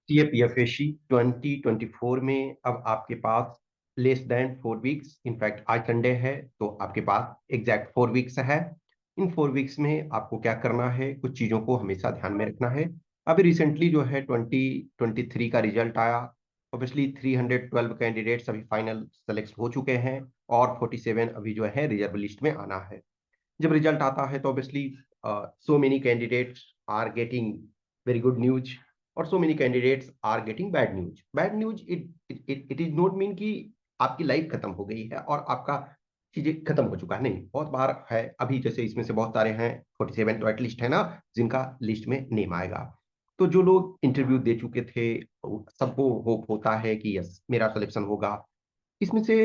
CAPFSC 2024 में अब आपके पास लेस देन 4 वीक्स, इनफैक्ट आज संडे है तो आपके पास एग्जैक्ट 4 वीक्स है। इन 4 वीक्स में आपको क्या करना है, कुछ चीज़ों को हमेशा ध्यान में रखना है। अभी रिसेंटली जो है 2023 का रिजल्ट आया। ऑब्वियसली 312 कैंडिडेट्स अभी फाइनल सेलेक्ट हो चुके हैं और 47 अभी जो है रिजर्व लिस्ट में आना है। जब रिजल्ट आता है तो obviously so many candidates are getting very good news और so many candidates are getting bad news. Bad news it is not mean कि आपकी लाइफ खत्म हो गई है और आपका चीजें खत्म हो चुका है, नहीं। बहुत बार है, अभी जैसे इसमें से बहुत सारे हैं 47 तो एटलीस्ट है ना, जिनका लिस्ट में नेम आएगा। तो जो लोग इंटरव्यू दे चुके थे सबको होप होता है कि यस मेरा सिलेक्शन होगा। इसमें से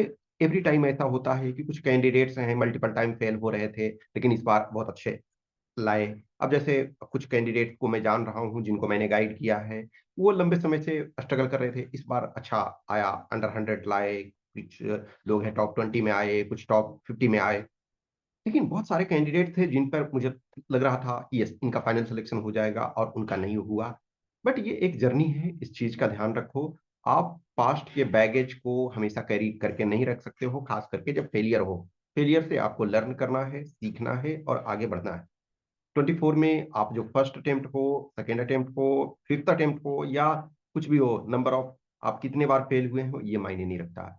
एवरी टाइम ऐसा होता है कि कुछ कैंडिडेट्स हैं मल्टीपल टाइम फेल हो रहे थे लेकिन इस बार बहुत अच्छे लाए। अब जैसे कुछ कैंडिडेट को मैं जान रहा हूँ जिनको मैंने गाइड किया है, वो लंबे समय से स्ट्रगल कर रहे थे, इस बार अच्छा आया, अंडर 100 लाए। कुछ लोग हैं टॉप 20 में आए, कुछ टॉप 50 में आए। लेकिन बहुत सारे कैंडिडेट थे जिन पर मुझे लग रहा था कि यस इनका फाइनल सिलेक्शन हो जाएगा और उनका नहीं हुआ। बट ये एक जर्नी है, इस चीज का ध्यान रखो। आप पास्ट के बैगेज को हमेशा कैरी करके नहीं रख सकते हो, खास करके जब फेलियर हो। फेलियर से आपको लर्न करना है, सीखना है और आगे बढ़ना है। 24 में आप जो फर्स्ट अटेम्प्ट हो, सेकेंड अटेम्प्ट हो, फिफ्थ अटेम्प्ट हो या कुछ भी हो, नंबर ऑफ आप कितने बार फेल हुए हो ये मायने नहीं रखता है।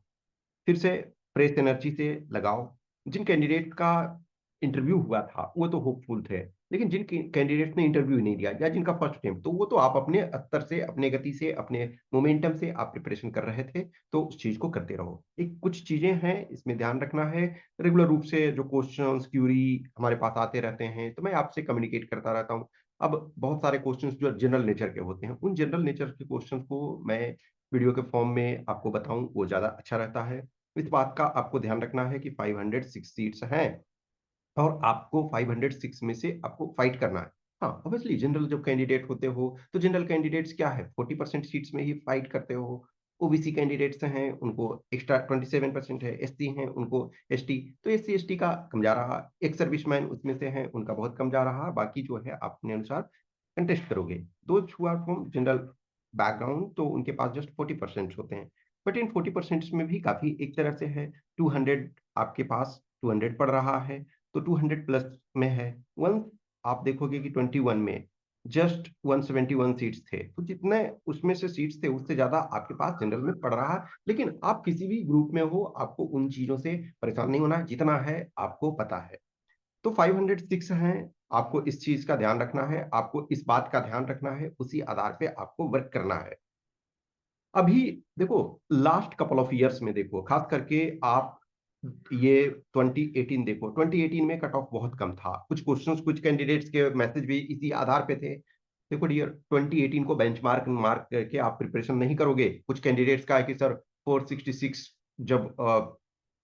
फिर से फ्रेश एनर्जी से लगाओ। जिन कैंडिडेट का इंटरव्यू हुआ था वो तो होपफुल थे, लेकिन जिन कैंडिडेट ने इंटरव्यू नहीं दिया या जिनका फर्स्ट अटेम्प्ट, तो वो तो आप अपने स्तर से, अपने गति से, अपने मोमेंटम से आप प्रिपरेशन कर रहे थे, तो उस चीज को करते रहो। एक कुछ चीजें हैं इसमें ध्यान रखना है। रेगुलर रूप से जो क्वेश्चंस क्यूरी हमारे पास आते रहते हैं तो मैं आपसे कम्युनिकेट करता रहता हूँ। अब बहुत सारे क्वेश्चंस जो जनरल नेचर के होते हैं, उन जनरल नेचर के क्वेश्चंस को मैं वीडियो के फॉर्म में आपको बताऊं वो ज्यादा अच्छा रहता है। इस बात का आपको ध्यान रखना है कि 506 सीट्स हैं और आपको 506 में से आपको फाइट करना है। हाँ ऑब्वियसली जनरल जब कैंडिडेट होते हो तो जनरल कैंडिडेट्स क्या है, 40% सीट्स में ही फाइट करते हो। ओबीसी कैंडिडेट्स हैं उनको एक्स्ट्रा 27% है, एससी हैं उनको एसटी, तो एससी एसटी का कम जा रहा, एक सर्विसमैन उसमें से हैं उनका बहुत कम जा रहा, बाकी जो है आप अपने अनुसार कंटेस्ट करोगे। दो who are from general background तो उनके पास जस्ट 40% होते हैं। बट इन 40% में भी काफी एक तरह से है, 200 आपके पास 200 पड़ रहा है तो 200 प्लस में है। वन आप देखोगे कि 21 में जस्ट 171 सीट्स थे, तो जितने उसमें से सीट्स थे उससे ज्यादा आपके पास जनरल में पड़ रहा है। लेकिन आप किसी भी ग्रुप में हो आपको उन चीजों से परेशान नहीं होना है, जितना है आपको पता है। तो 506 हैं, आपको इस चीज का ध्यान रखना है, आपको इस बात का ध्यान रखना है, उसी आधार पे आपको वर्क करना है। अभी देखो लास्ट कपल ऑफ इयर्स में देखो, खास करके आप ये 2018 देखो, 2018 में कट ऑफ बहुत कम था, कुछ क्वेश्चंस कुछ कैंडिडेट्स के मैसेज भी इसी आधार पे थे। देखो डियर 2018 को बेंचमार्क मार्क करके आप प्रिपरेशन नहीं करोगे। कुछ कैंडिडेट्स का है कि सर 466 जब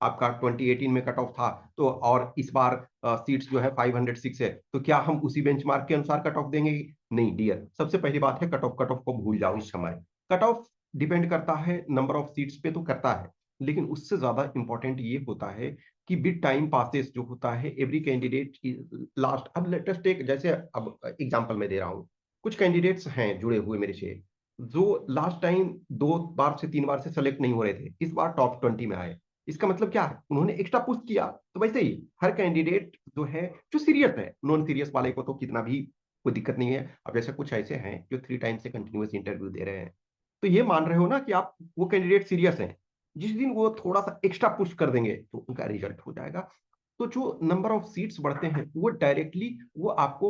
आपका 2018 में कट ऑफ था तो और इस बार सीट्स जो है 506 है, तो क्या हम उसी बेंचमार्क के अनुसार कट ऑफ देंगे? नहीं डियर, सबसे पहली बात है कट ऑफ को भूल जाओ इस समय। कट ऑफ डिपेंड करता है नंबर ऑफ सीट्स पे तो करता है, लेकिन उससे ज्यादा इंपॉर्टेंट ये होता है कि विद टाइम पासेस जो होता है एवरी कैंडिडेट लास्ट, अब लेटेस्ट टेक जैसे अब एग्जांपल मैं दे रहा हूँ, कुछ कैंडिडेट्स हैं जुड़े हुए मेरे से जो लास्ट टाइम 2 बार से 3 बार से सेलेक्ट नहीं हो रहे थे, इस बार टॉप 20 में आए। इसका मतलब क्या है, उन्होंने एक्स्ट्रा पुश किया। तो वैसे ही हर कैंडिडेट जो है जो सीरियस है, नॉन सीरियस वाले को तो कितना भी कोई दिक्कत नहीं है। अब जैसे कुछ ऐसे हैं जो 3 टाइम से कंटिन्यूअस इंटरव्यू दे रहे हैं, तो ये मान रहे हो ना कि आप वो कैंडिडेट सीरियस हैं। जिस दिन वो थोड़ा सा एक्स्ट्रा पुश कर देंगे तो उनका रिजल्ट हो जाएगा। तो जो नंबर ऑफ सीट्स बढ़ते हैं वो डायरेक्टली वो आपको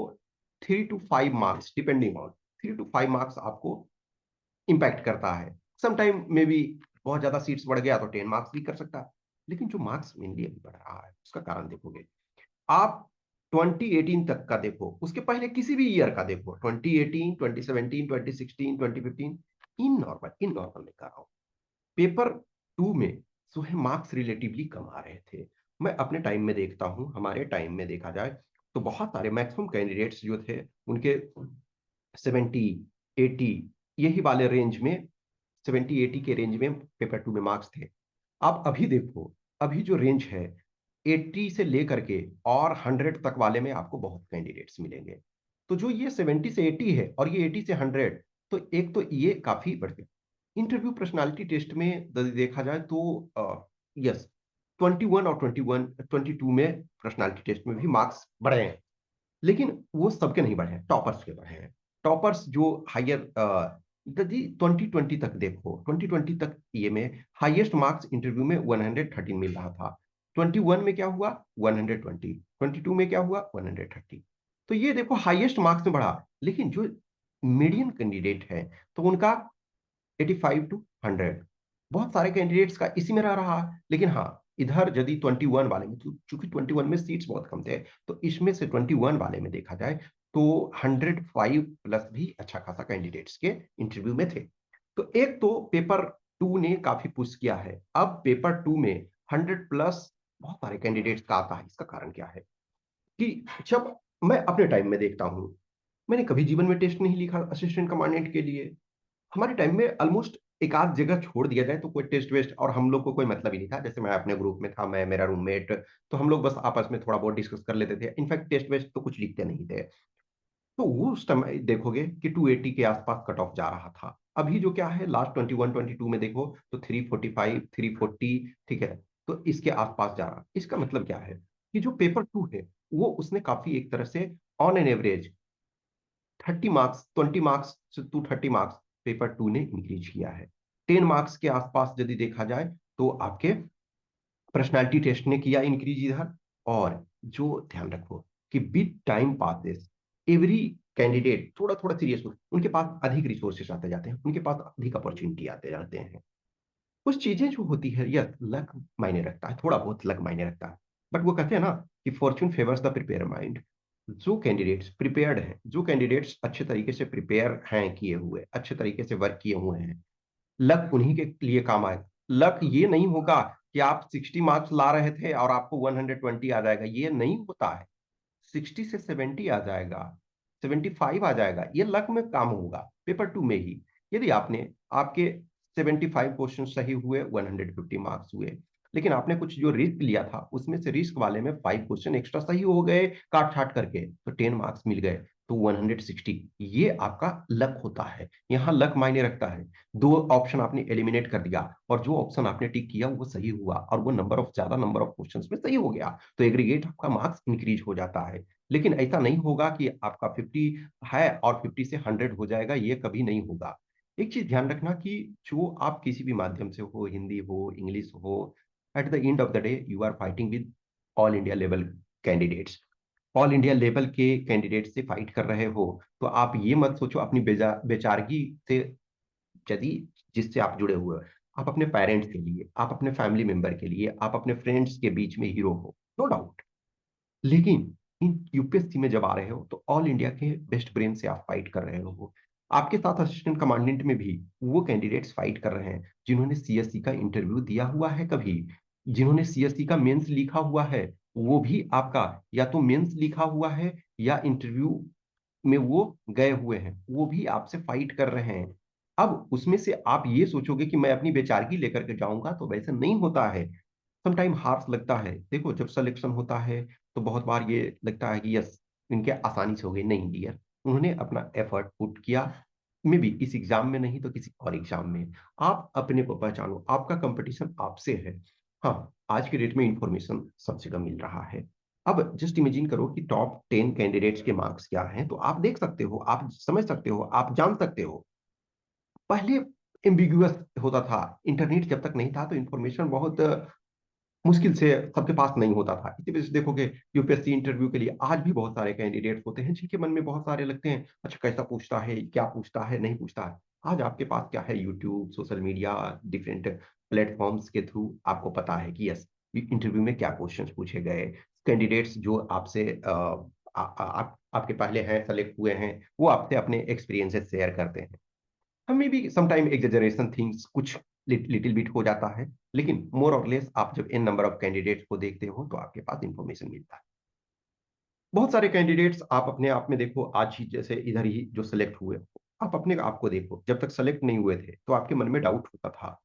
3 to 5 marks depending on 3 to 5 marks आपको इम्पैक्ट करता है। समटाइम में भी बहुत ज्यादा सीट्स बढ़ गया तो 10 मार्क्स भी कर सकता है। लेकिन जो मार्क्स मेनली अभी बढ़ रहा है उसका कारण देखोगे आप 2018 तक का देखो, उसके पहले किसी भी ईयर का देखो, 2018 2017 2016 2015, इन नॉर्मल में कर रहा हूँ। पेपर 2 में जो है मार्क्स रिलेटिवली कम आ रहे थे। मैं अपने टाइम में देखता हूँ, हमारे टाइम में देखा जाए तो बहुत सारे मैक्सिमम कैंडिडेट्स जो थे उनके 70 80 यही वाले रेंज में, 70 80 के रेंज में पेपर 2 में मार्क्स थे। आप अभी देखो, अभी जो रेंज है 80 से लेकर के और 100 तक वाले में आपको बहुत कैंडिडेट्स मिलेंगे। तो जो ये 70 से 80 है और ये 80 से 100, तो एक तो ये काफी बढ़ गया। इंटरव्यू पर्सनालिटी टेस्ट में यदि देखा जाए तो यस, 21 और 22 में पर्सनालिटी टेस्ट में भी मार्क्स बढ़े हैं, लेकिन वो सबके नहीं बढ़े हैं, टॉपर्स के बढ़े हैं। टॉपर्स जो हायर यदि 2020 तक देखो, 2020 तक ये में हाईएस्ट मार्क्स इंटरव्यू में 113 मिल रहा था। 21 में क्या हुआ? 120। 22 में क्या हुआ? 130। तो ये देखो हाईएस्ट मार्क्स में बढ़ा, लेकिन जो मीडियन कैंडिडेट है तो उनका 85 to 100। बहुत सारे कैंडिडेट्स का इसी में रहा। लेकिन हाँ, इधर यदि 21 वाले में, चूंकि 21 में सीट्स बहुत कम थे, तो इसमें से 21 वाले में देखा जाए तो 105 प्लस भी अच्छा खासा कैंडिडेट्स के इंटरव्यू में थे। तो एक तो पेपर टू ने काफी पुश किया है। अब पेपर टू में 100 प्लस बहुत सारे कैंडिडेट्स का आता है। इसका कारण क्या है कि जब मैं अपने टाइम में देखता हूँ, मैंने कभी जीवन में टेस्ट नहीं लिखा असिस्टेंट कमांडेंट के लिए। हमारे टाइम में ऑलमोस्ट एक आध जगह छोड़ दिया जाए तो कोई टेस्ट वेस्ट और हम लोग को कोई मतलब ही नहीं था। जैसे मैं अपने ग्रुप में था, मैं मेरा रूममेट, तो हम लोग बस आपस में थोड़ा बहुत डिस्कस कर लेते थे। इनफैक्ट टेस्ट वेस्ट तो कुछ लिखते नहीं थे। तो वो उस समय देखोगे कि 280 के आसपास कट ऑफ जा रहा था। अभी जो क्या है, लास्ट 21 22 में देखो तो 345 340, ठीक है, तो इसके आसपास जा रहा। इसका मतलब क्या है कि जो पेपर टू है वो उसने काफी एक तरह से on an average 30 marks, 20 marks to 30 marks paper two ने इंक्रीज किया है। 10 मार्क्स के आसपास यदि देखा जाए तो आपके पर्सनालिटी टेस्ट ने किया इंक्रीज इधर। और जो ध्यान रखो कि with time passes every candidate थोड़ा थोड़ा सीरियस हो, उनके पास अधिक रिसोर्सेस आते जाते हैं, उनके पास अधिक अपॉर्चुनिटी आते जाते हैं। कुछ चीजें जो होती है, यस लक मायने रखता है, थोड़ा बहुत लक मायने रखता है। बट वो कहते हैं ना कि Fortune favours the prepare mind. जो कैंडिडेट्स प्रिपेयर्ड हैं, जो कैंडिडेट्स अच्छे तरीके से प्रिपेयर हैं किए हुए, अच्छे तरीके से वर्क किए हुए हैं, लक उन्हीं के लिए काम आएगा। लक ये नहीं होगा कि आप 60 मार्क्स ला रहे थे और आपको 120 आ जाएगा, ये नहीं होता है। 60 से 70 आ जाएगा, 75 आ जाएगा, ये लक में काम होगा पेपर टू में ही। यदि आपने आपके 75 क्वेश्चन सही हुए, 150 मार्क्स हुए, लेकिन आपने कुछ जो रिस्क लिया था उसमें से रिस्क वाले में 5 क्वेश्चन एक्स्ट्रा सही हो गए काट छाट करके, तो 10 मार्क्स मिल गए, तो 160। ये आपका लक होता है, यहाँ लक मायने रखता है। दो ऑप्शन आपने एलिमिनेट कर दिया और जो ऑप्शन आपने टिक किया वो सही हुआ और वो ज्यादा नंबर ऑफ क्वेश्चंस में सही हो गया, तो एग्रीगेट आपका मार्क्स इंक्रीज हो जाता है। लेकिन ऐसा नहीं होगा कि आपका 50 है और 50 से 100 हो जाएगा, ये कभी नहीं होगा। एक चीज ध्यान रखना कि जो आप किसी भी माध्यम से हो, हिंदी हो, इंग्लिश हो, at the end of the day you are fighting with all India level candidates. All India level के कैंडिडेट से फाइट कर रहे हो, तो आप ये मत सोचो अपनी बेचारगी से। यदि जिससे आप जुड़े हुए हो, आप अपने पेरेंट्स के लिए, आप अपने फैमिली मेंबर के लिए, आप अपने फ्रेंड्स के बीच में हीरो हो, नो डाउट। लेकिन इन यूपीएससी में जब आ रहे हो तो ऑल इंडिया के बेस्ट ब्रेन से आप फाइट कर रहे हो। आपके साथ असिस्टेंट कमांडेंट में भी वो कैंडिडेट्स फाइट कर रहे हैं जिन्होंने सीएससी का इंटरव्यू दिया हुआ है कभी, जिन्होंने सीएससी का मेंस लिखा हुआ है। वो भी आपका या तो मेंस लिखा हुआ है या इंटरव्यू में वो गए हुए हैं, वो भी आपसे फाइट कर रहे हैं। अब उसमें से आप ये सोचोगे कि मैं अपनी बेचारगी लेकर के जाऊंगा, तो वैसे नहीं होता है। समटाइम हार्श लगता है। देखो जब सिलेक्शन होता है तो बहुत बार ये लगता है कि यस इनके आसानी से हो गई, नहीं डियर, उन्होंने अपना एफर्ट पुट किया। मे बी इस एग्जाम में नहीं तो किसी और एग्जाम में। आप अपने को पहचानो, आपका कंपटीशन आपसे है। हाँ, आज के डेट में इंफॉर्मेशन सब जगह मिल रहा है। अब जस्ट इमेजिन करो कि टॉप 10 कैंडिडेट्स के मार्क्स क्या हैं, तो आप देख सकते हो, आप समझ सकते हो, आप जान सकते हो। पहले एम्बिगुअस होता था, इंटरनेट जब तक नहीं था तो इंफॉर्मेशन बहुत मुश्किल से सबके पास नहीं होता था। इसी वजह से देखोगे यूपीएससी इंटरव्यू के लिए आज भी बहुत सारे कैंडिडेट्स होते हैं जिनके मन में बहुत सारे लगते हैं, अच्छा कैसा पूछता है, क्या पूछता है, नहीं पूछता है। आज आपके पास क्या है, YouTube, social media, different platforms के थ्रू आपको पता है कि यस इंटरव्यू में क्या क्वेश्चंस पूछे गए। कैंडिडेट्स जो आपसे आपके पहले हैं, सेलेक्ट हुए हैं, वो आपसे अपने एक्सपीरियंसेस शेयर करते हैं। हमें भी समटाइम एग्जेजरेशन थिंग्स कुछ लिटिल बिट हो जाता है, लेकिन मोर और लेस आप जब इन नंबर ऑफ कैंडिडेट्स को देखते हो तो आपके पास इंफॉर्मेशन मिलता है। बहुत सारे कैंडिडेट्स आप अपने आप में देखो, आज ही जैसे इधर ही जो सेलेक्ट हुए, आप अपने आप को देखो, जब तक सेलेक्ट नहीं हुए थे तो आपके मन में डाउट होता था,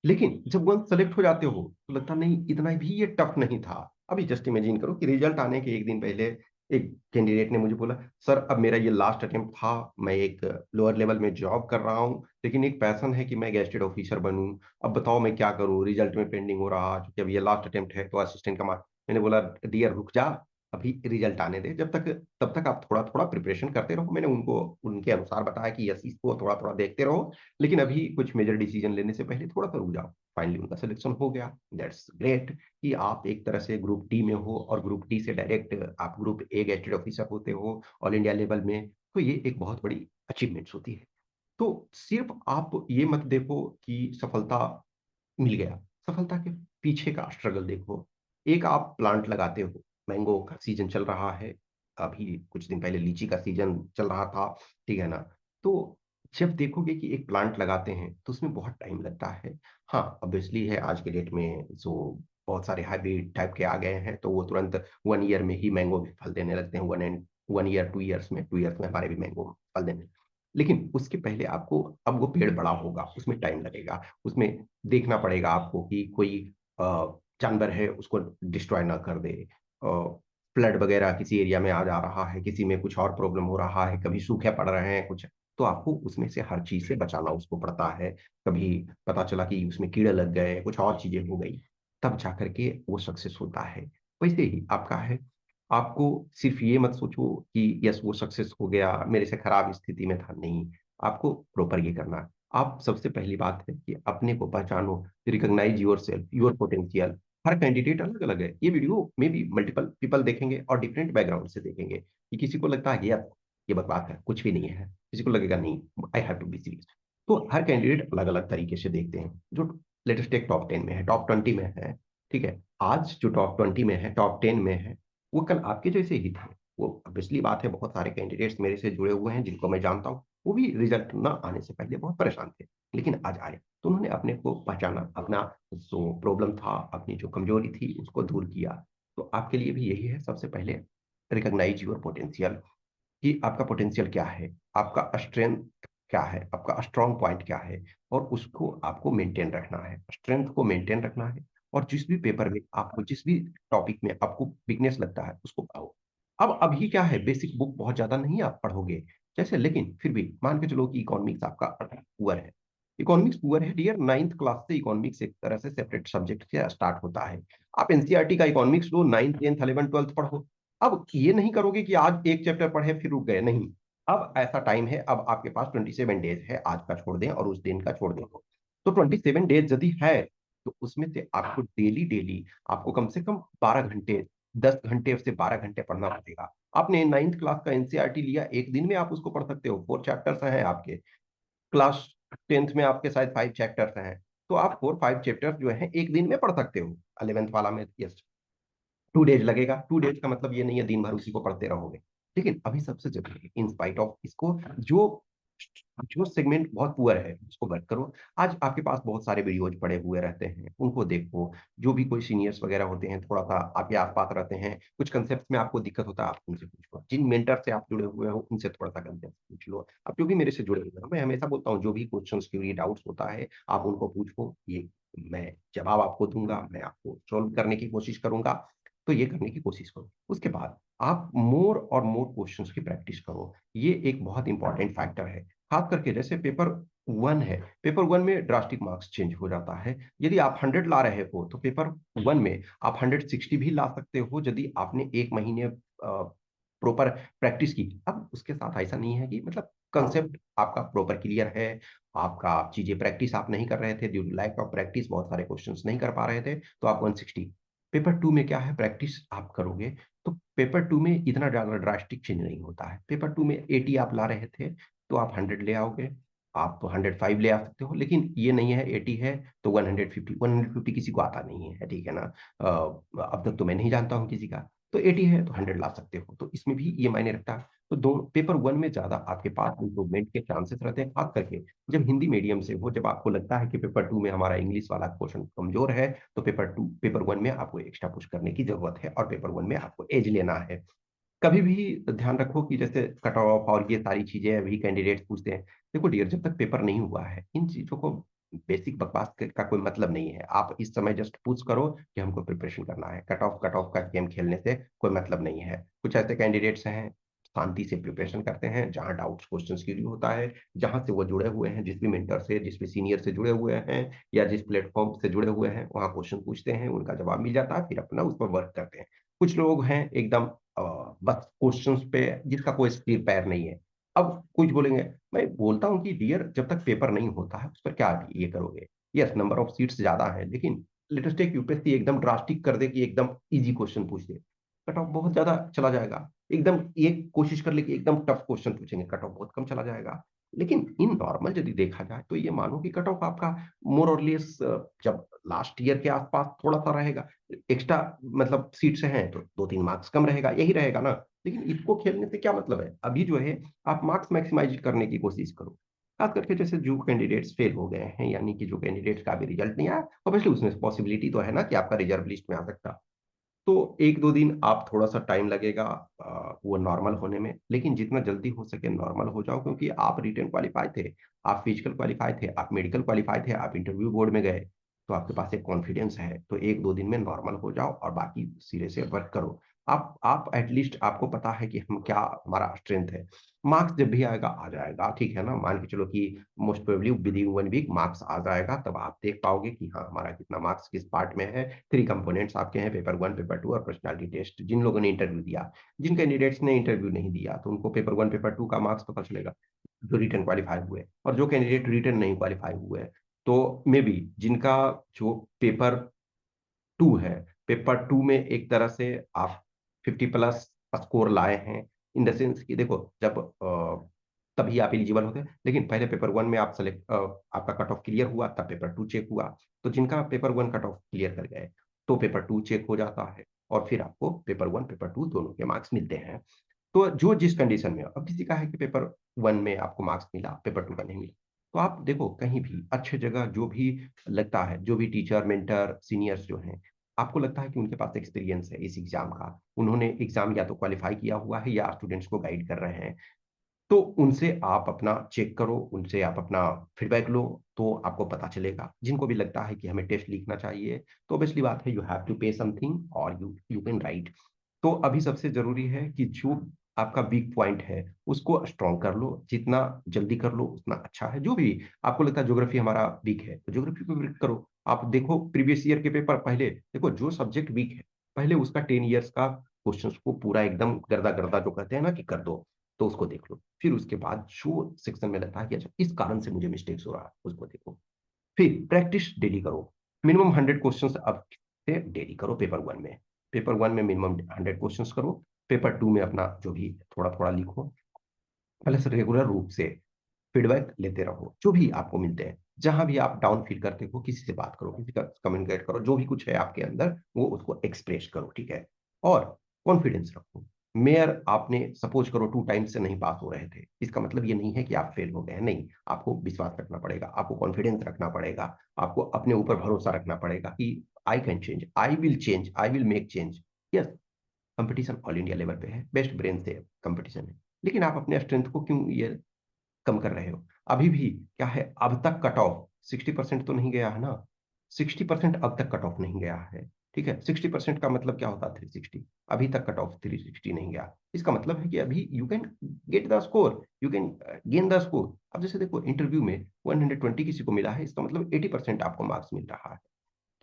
लेकिन जब वन सेलेक्ट हो जाते हो तो लगता नहीं इतना भी ये टफ नहीं था। अभी जस्ट इमेजिन करो कि रिजल्ट आने के एक दिन पहले एक कैंडिडेट ने मुझे बोला, सर अब मेरा ये लास्ट अटेम्प्ट था, मैं एक लोअर लेवल में जॉब कर रहा हूँ, लेकिन एक पैशन है कि मैं गेस्टेड ऑफिसर बनूं। अब बताओ मैं क्या करूं, रिजल्ट में पेंडिंग हो रहा, क्योंकि अब ये लास्ट अटेम्प्ट है तो असिस्टेंट का मार्क। मैंने बोला डियर रुक जा, अभी रिजल्ट आने दे, जब तक तब तक आप थोड़ा थोड़ा प्रिपरेशन करते रहो। मैंने उनको उनके अनुसार बताया कि यस इसको थोड़ा थोड़ा देखते रहो, लेकिन अभी कुछ मेजर डिसीजन लेने से पहले थोड़ा सा रुक जाओ। फाइनली उनका सिलेक्शन हो गया, दैट्स ग्रेट कि आप एक तरह से ग्रुप डी में हो और ग्रुप डी से डायरेक्ट आप ग्रुप ए गेस्टेड ऑफिसर होते हो ऑल इंडिया लेवल में, तो ये एक बहुत बड़ी अचीवमेंट्स होती है। तो सिर्फ आप ये मत देखो कि सफलता मिल गया, सफलता के पीछे का स्ट्रगल देखो। एक आप प्लांट लगाते हो, मैंगो का सीजन चल रहा है, अभी कुछ दिन पहले लीची का सीजन चल रहा था, ठीक है ना। तो जब देखोगे कि एक प्लांट लगाते हैं तो उसमें बहुत टाइम लगता है। हाँ ऑब्वियसली है, आज के डेट में जो बहुत सारे हाइब्रिड टाइप के आ गए हैं तो वो तुरंत 1 ईयर में ही मैंगो भी फल देने लगते हैं, 1 ईयर 2 ईयर्स में, 2 ईयर्स में हमारे भी मैंगो फल देने। लेकिन उसके पहले आपको, अब वो पेड़ बड़ा होगा उसमें टाइम लगेगा, उसमें देखना पड़ेगा आपको कि कोई जानवर है उसको डिस्ट्रॉय ना कर दे, फ्लड वगैरह किसी एरिया में आ जा रहा है, किसी में कुछ और प्रॉब्लम हो रहा है, कभी सूखे पड़ रहे हैं कुछ, तो आपको उसमें से हर चीज से बचाना उसको पड़ता है। कभी पता चला कि उसमें कीड़े लग गए, कुछ और चीजें हो गई, तब जाकर के वो सक्सेस होता है। वैसे ही आपका है, आपको सिर्फ ये मत सोचो कि यस वो सक्सेस हो गया, मेरे से खराब स्थिति में था, नहीं। आपको प्रॉपर ये करना है। आप सबसे पहली बात है कि अपने को पहचानो, recognise yourself, your potential. हर कैंडिडेट अलग अलग है, ये वीडियो में भी मल्टीपल पीपल देखेंगे और डिफरेंट बैकग्राउंड से देखेंगे, कि किसी को लगता है कि यार ये बात है कुछ भी नहीं है, किसी को लगेगा नहीं I have to be serious. तो हर कैंडिडेट अलग अलग तरीके से देखते हैं। जो लेटेस्ट एक टॉप 10 में है, टॉप 20 में है, ठीक है, आज जो टॉप 20 में है, टॉप 10 में है, वो कल आपके जैसे ही थे। वो पिछली बात है, बहुत सारे कैंडिडेट्स मेरे से जुड़े हुए हैं जिनको मैं जानता हूँ, वो भी रिजल्ट ना आने से पहले बहुत परेशान थे, लेकिन आज आए तो उन्होंने अपने को पहचाना, अपना जो प्रॉब्लम था, अपनी जो कमजोरी थी उसको दूर किया। तो आपके लिए भी यही है, सबसे पहले रिकॉग्नाइज योर पोटेंशियल, कि आपका पोटेंशियल क्या है, आपका स्ट्रेंथ क्या है, आपका स्ट्रॉन्ग पॉइंट क्या है, और उसको आपको मेंटेन रखना है, स्ट्रेंथ को मेंटेन रखना है। और जिस भी पेपर में आपको, जिस भी टॉपिक में आपको वीकनेस लगता है उसको पढ़ो। अब अभी क्या है, बेसिक बुक बहुत ज्यादा नहीं आप पढ़ोगे जैसे, लेकिन फिर भी मान के चलो कि इकोनॉमिक्स आपका पुअर है, इकोनॉमिक्स पुअर है डियर, 9th क्लास से इकोनॉमिक्स एक तरह से सेपरेट सब्जेक्ट से स्टार्ट होता है। आप एनसीईआरटी का इकोनॉमिक्स लो, 9th 10th 11th 12th पढ़ो। अब ये नहीं करोगे कि आज एक चैप्टर पढ़े फिर रुक गए, नहीं। अब ऐसा टाइम है, अब आपके पास 27 डेज है, आज का छोड़ दें और उस दिन का छोड़ दें, तो 27 डेज यदि है, तो उसमें से आपको डेली डेली आपको कम से कम 12 घंटे, 10 घंटे से 12 घंटे पढ़ना पड़ेगा। आपने 9th क्लास का एनसीईआरटी लिया, एक दिन में आप उसको पढ़ सकते हो, 4 चैप्टर्स हैं आपके। क्लास 10th में आपके शायद 5 चैप्टर्स हैं, तो आप 4 5 चैप्टर्स जो है एक दिन में पढ़ सकते हो। 11th वाला में यस 2 डेज लगेगा, 2 डेज का मतलब ये नहीं है दिन भर उसी को पढ़ते रहोगे। लेकिन अभी सबसे जरूरी है, इन स्पाइट ऑफ इसको, जो जो सेगमेंट बहुत पुअर है उसको वर्क करो। आज आपके पास बहुत सारे वीडियोज पड़े हुए रहते हैं, उनको देखो। जो भी कोई सीनियर्स वगैरह होते हैं, थोड़ा सा आपके आसपास रहते हैं, कुछ कंसेप्ट में आपको दिक्कत होता है, आप उनसे पूछो। जिन मेंटर से आप जुड़े हुए हो उनसे थोड़ा सा कंसेप्ट पूछ लो। अब जो भी मेरे से जुड़े हुए हैं, मैं हमेशा बोलता हूँ जो भी क्वेश्चन क्यूरी डाउट्स होता है आप उनको पूछो, ये मैं जवाब आपको दूंगा, मैं आपको सॉल्व करने की कोशिश करूंगा। तो ये करने की कोशिश करो, उसके बाद आप मोर और मोर क्वेश्चंस की प्रैक्टिस करो। ये एक बहुत इंपॉर्टेंट फैक्टर है, खास करके जैसे पेपर 1 है, पेपर 1 में ड्रास्टिक मार्क्स चेंज हो जाता है। यदि आप 100 ला रहे हो तो पेपर 1 में आप 160 भी ला सकते हो, यदि आपने एक महीने प्रॉपर प्रैक्टिस की। अब उसके साथ ऐसा नहीं है कि मतलब कंसेप्ट आपका प्रॉपर क्लियर है, आपका चीजें प्रैक्टिस आप नहीं कर रहे थे, due to lack of practice बहुत सारे क्वेश्चंस नहीं कर पा रहे थे, तो आप 160। पेपर 2 में क्या है, प्रैक्टिस आप करोगे तो पेपर 2 में इतना ज्यादा ड्रास्टिक चेंज नहीं होता है। पेपर 2 में 80 आप ला रहे थे तो आप 100 ले आओगे, आप 105 ले आ सकते हो, लेकिन ये नहीं है 80 है तो 150 किसी को आता नहीं है, ठीक है ना। अब तक तो मैं नहीं जानता हूँ किसी का। तो 80 है तो 100 ला सकते हो, तो इसमें भी ये मायने रखता है। तो दो पेपर 1 में ज्यादा आपके पास इंप्रूवमेंट के चांसेस रहते हैं, खास करके जब हिंदी मीडियम से हो, जब आपको लगता है कि पेपर 2 में हमारा इंग्लिश वाला क्वेश्चन कमजोर है, तो पेपर 1 में आपको एक्स्ट्रा पुश करने की जरूरत है, और पेपर 1 में आपको एज लेना है। कभी भी ध्यान रखो कि जैसे कट ऑफ और ये सारी चीजें अभी कैंडिडेट्स पूछते हैं, देखो डियर जब तक पेपर नहीं हुआ है इन चीजों को बेसिक बकवास का कोई मतलब नहीं है। आप इस समय जस्ट पुश करो कि हमको प्रिपरेशन करना है। कट ऑफ का गेम खेलने से कोई मतलब नहीं है। कुछ ऐसे कैंडिडेट्स हैं शांति से प्रिपरेशन करते हैं, जहां डाउट्स क्वेश्चंस के लिए होता है, जहां से वो जुड़े हुए हैं, जिस भी मेंटर से, जिस भी सीनियर से जुड़े हुए हैं, या जिस प्लेटफॉर्म से जुड़े हुए हैं, वहां क्वेश्चन पूछते हैं, उनका जवाब मिल जाता है, फिर अपना उस पर वर्क करते हैं। कुछ लोग हैं एकदम बस क्वेश्चंस पे जिसका कोई सिर पैर नहीं है। अब कुछ बोलेंगे, मैं बोलता हूँ कि डियर, जब तक पेपर नहीं होता है उस पर क्या ये करोगे? यस, नंबर ऑफ सीट्स ज्यादा है, लेकिन लेट अस टेक यूपीएससी एकदम ड्रास्टिक कर दे कि एकदम इजी क्वेश्चन पूछ दे, कट ऑफ बहुत ज्यादा चला जाएगा। एकदम एक कोशिश कर ले कि एकदम टफ क्वेश्चन पूछेंगे, कट ऑफ बहुत कम चला जाएगा। लेकिन इन नॉर्मल यदि देखा जाए तो ये मानो कि कट ऑफ आपका मोर और लेस जब लास्ट ईयर के आसपास थोड़ा सा रहेगा, एक्स्ट्रा मतलब सीट से हैं तो 2-3 मार्क्स कम रहेगा, यही रहेगा ना। लेकिन इसको खेलने से क्या मतलब है? अभी जो है आप मार्क्स मैक्सिमाइज करने की कोशिश करो। खास करके जैसे जो कैंडिडेट्स फेल हो गए हैं, यानी कि जो कैंडिडेट्स का अभी रिजल्ट नहीं आया, ऑब्वियसली उसमें पॉसिबिलिटी तो है ना कि आपका रिजर्व लिस्ट में आ सकता। तो 1-2 दिन आप थोड़ा सा टाइम लगेगा वो नॉर्मल होने में, लेकिन जितना जल्दी हो सके नॉर्मल हो जाओ, क्योंकि आप रिटर्न क्वालिफाई थे, आप फिजिकल क्वालिफाई थे, आप मेडिकल क्वालिफाई थे, आप इंटरव्यू बोर्ड में गए, तो आपके पास एक कॉन्फिडेंस है। तो 1-2 दिन में नॉर्मल हो जाओ और बाकी सिरे से वर्क करो। आप एटलीस्ट आपको पता है कि हम क्या, हमारा स्ट्रेंथ है। मार्क्स जब भी आएगा आ जाएगा, ठीक है ना। मान के चलो कि most probably within 1 week marks आ जाएगा, तब आप देख पाओगे कि हाँ हमारा कितना मार्क्स किस पार्ट में है। 3 कंपोनेंट्स आपके हैं, पेपर 1, पेपर 2 और पर्सनालिटी टेस्ट। जिन लोगों ने इंटरव्यू दिया, जिन कैंडिडेट्स ने इंटरव्यू नहीं दिया, तो उनको पेपर 1, पेपर 2 का मार्क्स पता चलेगा, जो रिटर्न क्वालिफाई हुए। और जो कैंडिडेट रिटर्न नहीं क्वालिफाई हुए, तो मे बी जिनका जो पेपर 2 है, पेपर 2 में एक तरह से आप 50+ स्कोर लाए हैं। इन द सेंस कि देखो, जब तभी आप एलिजिबल होते हैं, लेकिन पहले पेपर 1 में आप सेलेक्ट, आपका कट ऑफ क्लियर हुआ, तब पेपर 2 चेक हुआ। तो जिनका पेपर 1 कट ऑफ क्लियर कर गए, तो पेपर 2 चेक हो जाता है, और फिर आपको पेपर 1, पेपर 2 दोनों के मार्क्स मिलते हैं। तो जो जिस कंडीशन में, अब किसी का है कि पेपर 1 में आपको मार्क्स मिला, पेपर 2 का नहीं मिला, तो आप देखो कहीं भी अच्छे जगह जो भी लगता है, जो भी टीचर, मेंटर, सीनियर्स जो हैं, आपको लगता है कि उनके पास एक्सपीरियंस है इस एग्जाम का, उन्होंने एग्जाम या तो क्वालिफाई किया हुआ है या स्टूडेंट्स को गाइड कर रहे हैं, तो उनसे आप अपना चेक करो, उनसे आप अपना फीडबैक लो, तो आपको पता चलेगा। जिनको भी लगता है कि हमें टेस्ट लिखना चाहिए, तो ऑब्वियसली बात है, यू हैव टू पे समथिंग और यू कैन राइट। तो अभी सबसे जरूरी है कि जो आपका वीक पॉइंट है उसको स्ट्रॉन्ग कर लो, जितना जल्दी कर लो उतना अच्छा है। जो भी आपको लगता है ज्योग्राफी हमारा वीक है, तो ज्योग्राफी पे वर्क करो। आप देखो प्रीवियस ईयर के पेपर, पहले देखो जो सब्जेक्ट वीक है, पहले उसका 10 ईयर्स का क्वेश्चन को पूरा एकदम गर्दा गर्दा जो कहते हैं ना कि कर दो, तो उसको देख लो। फिर उसके बाद जो सेक्शन में लगता है कि अच्छा इस कारण से मुझे मिस्टेक्स हो रहा है, उसको देखो। फिर प्रैक्टिस डेली करो, मिनिमम 100 क्वेश्चन अब से डेली करो पेपर 1 में। पेपर 1 में मिनिमम 100 क्वेश्चन करो, पेपर 2 में अपना जो भी थोड़ा थोड़ा लिखो। प्लस रेगुलर रूप से फीडबैक लेते रहो, जो भी आपको मिलते हैं। जहां भी आप डाउन फील करते हो, किसी से बात करो, किसी का कम्युनिकेट करो, जो भी कुछ है आपके अंदर वो उसको एक्सप्रेस करो, ठीक है। और कॉन्फिडेंस रखो। मेयर आपने सपोज करो 2 टाइम्स से नहीं पास हो रहे थे, इसका मतलब ये नहीं है कि आप फेल हो गए हैं, नहीं। आपको विश्वास रखना पड़ेगा, आपको कॉन्फिडेंस रखना पड़ेगा, आपको अपने ऊपर भरोसा रखना पड़ेगा कि I can change, I will change, I will make change. Yes, competition all India level पे है, बेस्ट ब्रेन से कंपटीशन है, लेकिन आप अपने स्ट्रेंथ को क्यों ये कम कर रहे हो? अभी भी क्या है, अब तक कट ऑफ 60% तो नहीं गया है ना। 60% अब तक कट ऑफ नहीं गया है, ठीक है। 60% का मतलब क्या होता है? 360। अभी तक कट ऑफ 360 नहीं गया, इसका मतलब है कि अभी you can get the score, you can gain the score. अब जैसे देखो इंटरव्यू में 120 किसी को मिला है, इसका मतलब 80% आपको मार्क्स मिल रहा है।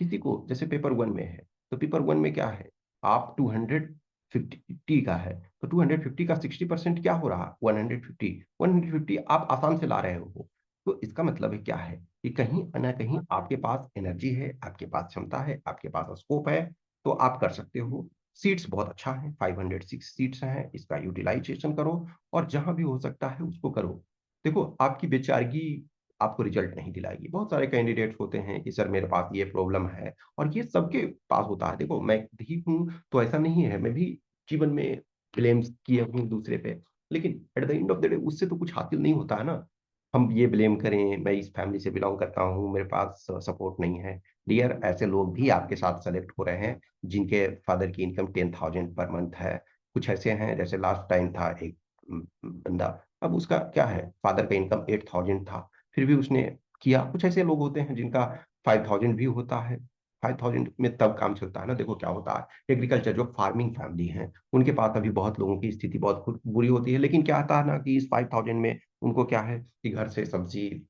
किसी को जैसे पेपर 1 में है, तो पेपर 1 में क्या है, आप 250 का है, तो 250 का 60% क्या हो रहा? 150। 150 आप आसान से ला रहे हो। तो इसका मतलब है क्या है कि कहीं ना कहीं आपके पास एनर्जी है, आपके पास क्षमता है, आपके पास स्कोप है, तो आप कर सकते हो। सीट्स बहुत अच्छा है, 506 सीट्स हैं, इसका यूटिलाइजेशन करो, और जहां भी हो सकता है उसको करो। देखो आपकी बेचारगी आपको रिजल्ट नहीं दिलाएगी। बहुत सारे कैंडिडेट्स होते हैं कि सर मेरे पास ये प्रॉब्लम है, और ये सबके पास होता है। देखो मैं भी हूँ तो ऐसा नहीं है, मैं भी जीवन में ब्लेम्स किए हूँ दूसरे पे, लेकिन eight the end of the day उससे तो कुछ हासिल नहीं होता है ना। हम ये ब्लेम करें, मैं इस फैमिली से बिलोंग करता हूँ, मेरे पास सपोर्ट नहीं है। डियर, ऐसे लोग भी आपके साथ सेलेक्ट हो रहे हैं जिनके फादर की इनकम 10,000 पर मंथ है। कुछ ऐसे हैं, जैसे लास्ट टाइम था एक बंदा, अब उसका क्या है, फादर का इनकम 8,000 था, फिर भी उसने किया। कुछ ऐसे लोग होते हैं जिनका 5000 भी होता है। 5000 में तब काम चलता है ना। देखो क्या होता है, एग्रीकल्चर जो फार्मिंग फैमिली है उनके पास अभी बहुत लोगों की स्थिति बहुत बुरी होती है, लेकिन क्या आता है ना कि इस 5000 में उनको क्या है कि घर से सब्जी,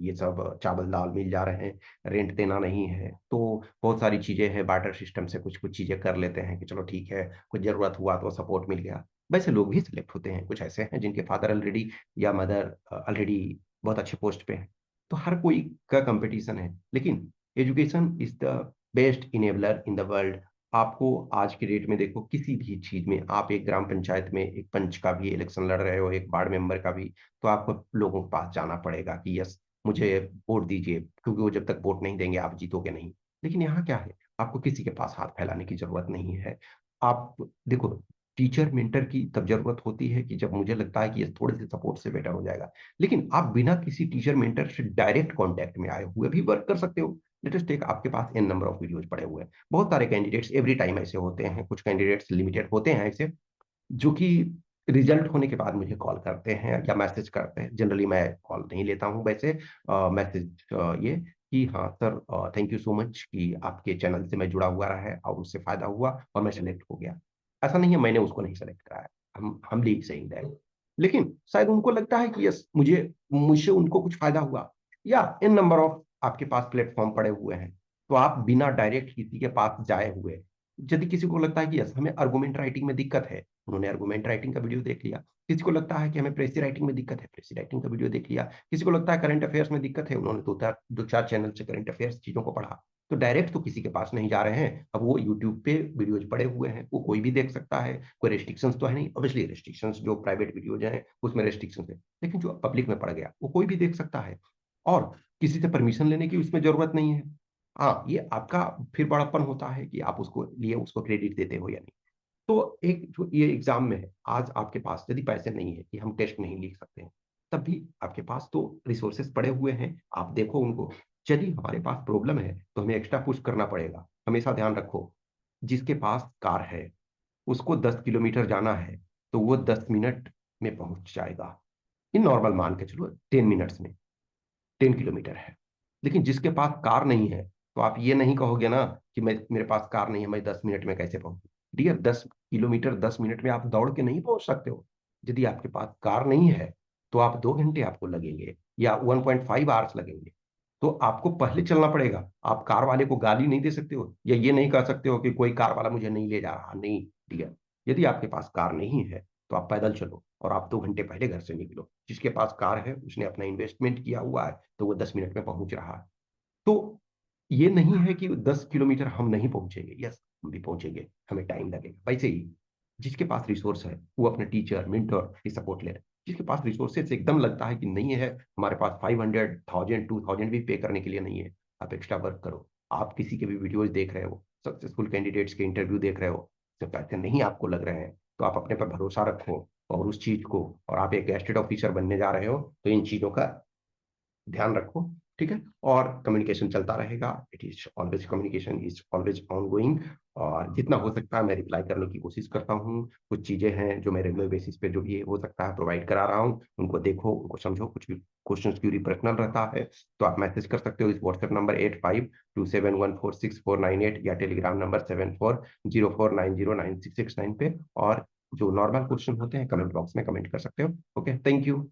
ये सब चावल दाल मिल जा रहे हैं, रेंट देना नहीं है, तो बहुत सारी चीजें हैं, बार्टर सिस्टम से कुछ कुछ चीजें कर लेते हैं कि चलो ठीक है, कुछ जरूरत हुआ तो सपोर्ट मिल गया। वैसे लोग भी सिलेक्ट होते हैं, कुछ ऐसे हैं जिनके फादर ऑलरेडी या मदर ऑलरेडी बहुत अच्छे पोस्ट पे हैं। तो हर कोई का कंपटीशन है, लेकिन education is the best enabler in the world. आपको आज की डेट में देखो, किसी भी चीज में आप एक ग्राम पंचायत में एक पंच का भी इलेक्शन लड़ रहे हो, एक वार्ड मेंबर का भी, तो आपको लोगों के पास जाना पड़ेगा कि यस मुझे वोट दीजिए, क्योंकि वो जब तक वोट नहीं देंगे आप जीतोगे नहीं। लेकिन यहाँ क्या है, आपको किसी के पास हाथ फैलाने की जरूरत नहीं है। आप देखो, टीचर मेंटर की तब जरूरत होती है कि जब मुझे लगता है कि ये थोड़े से सपोर्ट से बेटर हो जाएगा। लेकिन आप बिना किसी टीचर मेंटर से डायरेक्ट कांटेक्ट में आए हुए भी वर्क कर सकते हो। लेट अस टेक, आपके पास एन नंबर ऑफ वीडियोज पड़े हुए हैं, बहुत सारे कैंडिडेट्स एवरी टाइम ऐसे होते हैं, कुछ कैंडिडेट्स लिमिटेड होते हैं ऐसे, जो कि रिजल्ट होने के बाद मुझे कॉल करते हैं या मैसेज करते हैं। जनरली मैं कॉल नहीं लेता हूं वैसे, मैसेज ये कि हाँ sir, thank you so much कि आपके चैनल से मैं जुड़ा हुआ रहा है और उससे फायदा हुआ और मैं सेलेक्ट हो गया। ऐसा नहीं है मैंने उसको नहीं सेलेक्ट कराया, हम लीव सेइंग दैट। लेकिन शायद उनको लगता है कि यस मुझे मुझसे उनको कुछ फायदा हुआ, या इन नंबर ऑफ आपके पास प्लेटफॉर्म पड़े हुए हैं। तो आप बिना डायरेक्ट किसी के पास जाए हुए, यदि किसी को लगता है कि यस हमें आर्गुमेंट राइटिंग में दिक्कत है, उन्होंने आर्गुमेंट राइटिंग का वीडियो देख लिया। किसी को लगता है कि हमें प्रेसी राइटिंग में दिक्कत है, प्रेसी राइटिंग का वीडियो देख लिया। किसी को लगता है करंट अफेयर्स में दिक्कत है, उन्होंने दो चार चैनल से करंट अफेयर्स चीजों को पढ़ा। तो डायरेक्ट तो किसी के पास नहीं जा रहे हैं, अब वो यूट्यूब पे वीडियोज पड़े हुए हैं, वो कोई भी देख सकता है, कोई रेस्ट्रिक्शंस तो है नहीं। ऑब्वियसली रेस्ट्रिक्शंस जो प्राइवेट वीडियोज हैं उसमें रेस्ट्रिक्शंस है, लेकिन जो पब्लिक में पड़ गया वो कोई भी देख सकता है, और किसी से परमिशन लेने की उसमें जरूरत नहीं है। हाँ, ये आपका फिर बड़प्पन होता है कि आप उसको लिए उसको क्रेडिट देते हो या नहीं। तो एक जो ये एग्जाम में है, आज आपके पास यदि पैसे नहीं है कि हम टेस्ट नहीं लिख सकते हैं, तब भी आपके पास तो रिसोर्सेस पड़े हुए हैं, आप देखो उनको। यदि हमारे पास प्रॉब्लम है तो हमें एक्स्ट्रा पुश करना पड़ेगा। हमेशा ध्यान रखो, जिसके पास कार है उसको 10 किलोमीटर जाना है तो वो 10 मिनट में पहुंच जाएगा। इन नॉर्मल मान के चलो 10 मिनट्स में 10 किलोमीटर है। लेकिन जिसके पास कार नहीं है, तो आप ये नहीं कहोगे ना कि मैं मेरे पास कार नहीं है, मैं 10 मिनट में कैसे पहुंचू। डियर, 10 किलोमीटर 10 मिनट में आप दौड़ के नहीं पहुंच सकते हो। यदि आपके पास कार नहीं है तो आप 2 घंटे आपको लगेंगे या 1.5 आवर्स लगेंगे। तो आपको पहले चलना पड़ेगा। आप कार वाले को गाली नहीं दे सकते हो, या ये नहीं कह सकते हो कि कोई कार वाला मुझे नहीं ले जा रहा। नहीं डियर, यदि आपके पास कार नहीं है तो आप पैदल चलो और आप 2 घंटे पहले घर से निकलो। जिसके पास कार है उसने अपना इन्वेस्टमेंट किया हुआ है, तो वो 10 मिनट में पहुंच रहा है। तो ये नहीं है कि 10 किलोमीटर हम नहीं पहुंचेंगे, यस हम भी पहुंचेंगे, हमें टाइम लगेगा। वैसे ही जिसके पास रिसोर्स है वो अपने टीचर मेंटर की सपोर्ट ले रहे हैं। जिसके पास रिसोर्सेज एकदम लगता है कि नहीं है, हमारे पास 500 1000 2000 भी पे करने के लिए नहीं है, आप एक्स्ट्रा वर्क करो। आप किसी के भी वीडियोज देख रहे हो, सक्सेसफुल कैंडिडेट्स के इंटरव्यू देख रहे हो, जब पैसे नहीं आपको लग रहे हैं, तो आप अपने पर भरोसा रखो और उस चीज को, और आप एक गैस्टेड ऑफिसर बनने जा रहे हो तो इन चीजों का ध्यान रखो। ठीक है, और कम्युनिकेशन चलता रहेगा। It is always, communication is always on going. और जितना हो सकता है मैं रिप्लाई करने की कोशिश करता हूँ। कुछ चीजें हैं जो मैं रेगुलर बेसिस पे जो भी हो सकता है प्रोवाइड करा रहा हूँ, उनको देखो उनको समझो। कुछ भी क्वेश्चन क्यूरी पर्सनल रहता है तो आप मैसेज कर सकते हो इस व्हाट्सएप नंबर 8527146498 या टेलीग्राम नंबर 7404909669 पे। और जो नॉर्मल क्वेश्चन होते हैं कमेंट बॉक्स में कमेंट कर सकते हो। Okay, thank you.